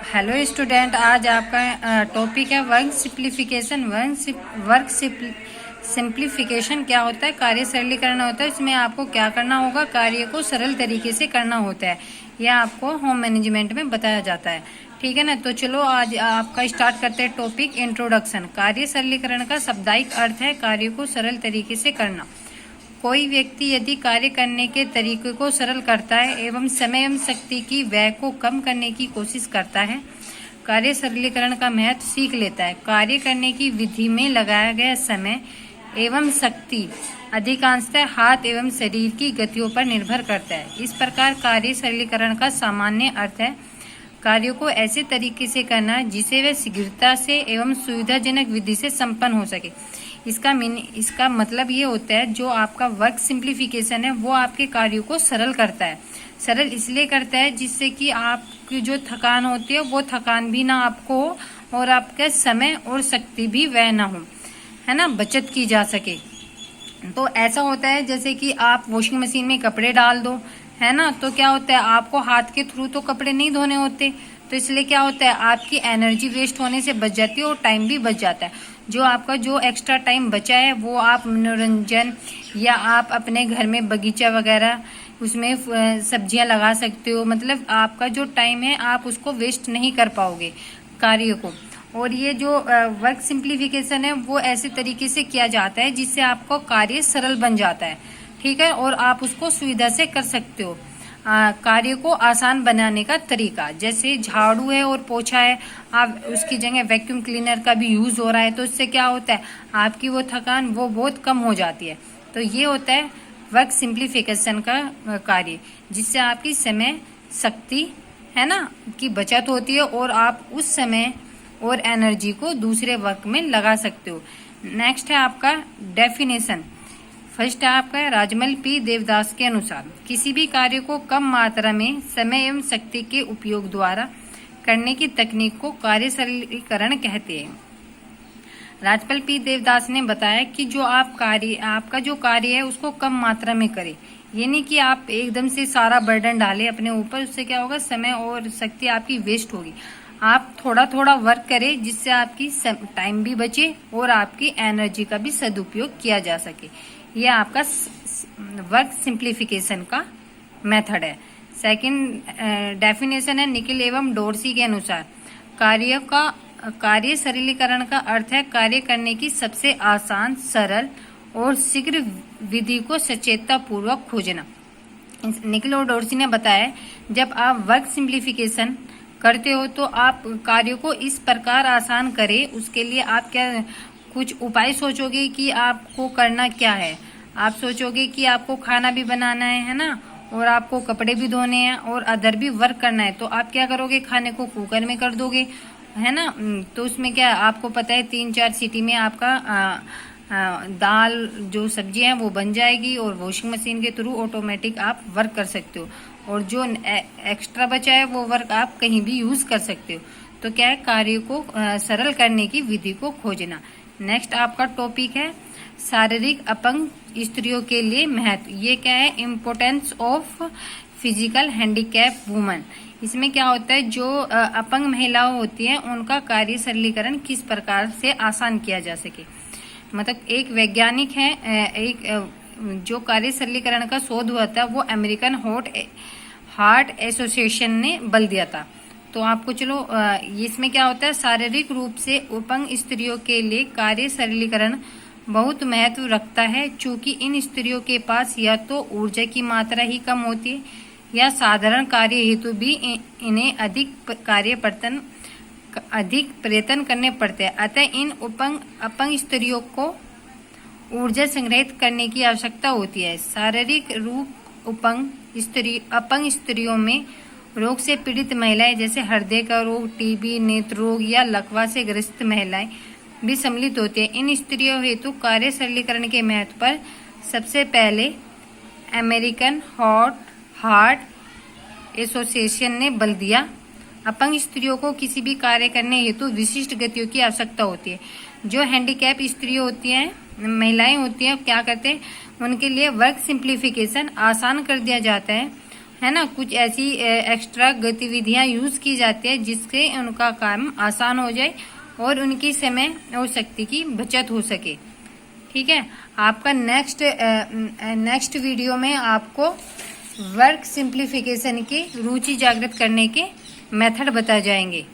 Hello student, आज आपका topic है वर्क सिंप्लीफिकेशन। वर्क सिंप्लीफिकेशन क्या होता है? कार्य सरलीकरण होता है। इसमें आपको क्या करना होगा? कार्य को सरल तरीके से करना होता है। यह आपको होम मैनेजमेंट में बताया जाता है। ठीक है ना। तो चलो आज आपका स्टार्ट करते हैं टॉपिक इंट्रोडक्शन। कार्य सरलीकरण का शाब्दिक अर्थ है कार्य को सरल तरीके से करना। कोई व्यक्ति यदि कार्य करने के तरीके को सरल करता है एवं समय एवं शक्ति की व्यय को कम करने की कोशिश करता है, कार्य सरलीकरण का महत्व सीख लेता है। कार्य करने की विधि में लगाया गया समय एवं शक्ति अधिकांशतः हाथ एवं शरीर की गतियों पर निर्भर करता है। इस प्रकार कार्य सरलीकरण का सामान्य अर्थ है कार्यों को ऐसे तरीके से करना जिसे वह शीघ्रता से एवं सुविधाजनक विधि से संपन्न हो सके। इसका मतलब ये होता है जो आपका वर्क सिंप्लीफिकेशन है वो आपके कार्यों को सरल करता है। सरल इसलिए करता है जिससे कि आपकी जो थकान होती है वो थकान भी ना आपको हो और आपका समय और शक्ति भी व्यय ना हो, है ना, बचत की जा सके। तो ऐसा होता है जैसे कि आप वॉशिंग मशीन में कपड़े डाल दो, है ना, तो क्या होता है आपको हाथ के थ्रू तो कपड़े नहीं धोने होते, तो इसलिए क्या होता है आपकी एनर्जी वेस्ट होने से बच जाती है और टाइम भी बच जाता है। जो आपका जो एक्स्ट्रा टाइम बचा है वो आप मनोरंजन या आप अपने घर में बगीचा वगैरह उसमें सब्जियां लगा सकते हो। मतलब आपका जो टाइम है आप उसको वेस्ट नहीं कर पाओगे कार्य को। और ये जो वर्क सिंप्लीफिकेशन है वो ऐसे तरीके से किया जाता है जिससे आपको कार्य सरल बन जाता है। ठीक है, और आप उसको सुविधा से कर सकते हो। कार्य को आसान बनाने का तरीका, जैसे झाड़ू है और पोछा है, आप उसकी जगह वैक्यूम क्लीनर का भी यूज हो रहा है, तो इससे क्या होता है आपकी वो थकान वो बहुत कम हो जाती है। तो ये होता है वर्क सिंप्लीफिकेशन का कार्य, जिससे आपकी समय शक्ति, है ना, की बचत होती है और आप उस समय और एनर्जी को दूसरे वर्क में लगा सकते हो। नेक्स्ट है आपका डेफिनेशन। फर्स्ट है आपका राजमल पी देवदास के अनुसार किसी भी कार्य को कम मात्रा में समय एवं शक्ति के उपयोग द्वारा करने की तकनीक को कार्य सरलीकरण कहते हैं। राजमल पी देवदास ने बताया कि जो आपका जो कार्य है उसको कम मात्रा में करें। ये नहीं कि आप एकदम से सारा बर्डन डालें अपने ऊपर, उससे क्या होगा समय और शक्ति आपकी वेस्ट होगी। आप थोड़ा थोड़ा वर्क करें जिससे आपकी टाइम भी बचे और आपकी एनर्जी का भी सदुपयोग किया जा सके। ये आपका वर्क सिंप्लीफिकेशन का मेथड है। सेकंड डेफिनेशन है निखिल एवं डोरसी के अनुसार कार्य सरलीकरण का अर्थ है कार्य करने की सबसे आसान, सरल और शीघ्र विधि को सचेतता पूर्वक खोजना। निखिल और डोरसी ने बताया जब आप वर्क सिंप्लीफिकेशन करते हो तो आप कार्यों को इस प्रकार आसान करें। उसके लिए आप क्या कुछ उपाय सोचोगे कि आपको करना क्या है। आप सोचोगे कि आपको खाना भी बनाना है ना, और आपको कपड़े भी धोने हैं और अदर भी वर्क करना है, तो आप क्या करोगे खाने को कुकर में कर दोगे, है ना। तो उसमें क्या आपको पता है 3-4 सीटी में आपका दाल जो सब्जी है वो बन जाएगी और वॉशिंग मशीन के थ्रू ऑटोमेटिक आप वर्क कर सकते हो। और जो एक्स्ट्रा बचा है वो वर्क आप कहीं भी यूज कर सकते हो। तो क्या है कार्य को सरल करने की विधि को खोजना। नेक्स्ट आपका टॉपिक है शारीरिक अपंग स्त्रियों के लिए महत्व। ये क्या है? Importance of physical handicap woman. इसमें क्या होता है जो अपंग महिलाएं होती हैं उनका कार्य सरलीकरण किस प्रकार से आसान किया जा सके। मतलब एक वैज्ञानिक है, जो कार्य सरलीकरण का शोध हुआ था वो अमेरिकन हार्ट एसोसिएशन ने बल दिया था। तो आपको चलो इसमें क्या होता है शारीरिक रूप से अपंग स्त्रियों के लिए कार्य सरलीकरण बहुत महत्व रखता है, चूंकि इन स्त्रियों के पास या तो ऊर्जा की मात्रा ही कम होती है या साधारण कार्य हेतु भी इन्हें अधिक प्रयत्न करने पड़ते हैं। अतः इन अपंग स्त्रियों को ऊर्जा संग्रहित करने की आवश्यकता होती है। शारीरिक रूप अपंग स्त्रियों में रोग से पीड़ित महिलाएं जैसे हृदय का रोग, टीबी, नेत्र रोग या लकवा से ग्रस्त महिलाएं भी सम्मिलित होती है। इन स्त्रियों हेतु कार्य सरलीकरण के महत्व पर सबसे पहले अमेरिकन हार्ट एसोसिएशन ने बल दिया। अपंग स्त्रियों को किसी भी कार्य करने हेतु विशिष्ट गतियों की आवश्यकता होती है। जो हैंडीकैप स्त्रियों होती हैं, महिलाएं होती हैं, क्या करते हैं उनके लिए वर्क सिंप्लीफिकेशन आसान कर दिया जाता है है ना, कुछ ऐसी एक्स्ट्रा गतिविधियां यूज की जाती है जिससे उनका काम आसान हो जाए और उनकी समय और शक्ति की बचत हो सके। ठीक है, आपका नेक्स्ट वीडियो में आपको वर्क सिंप्लीफिकेशन की रुचि जागृत करने के मेथड बताए जाएंगे।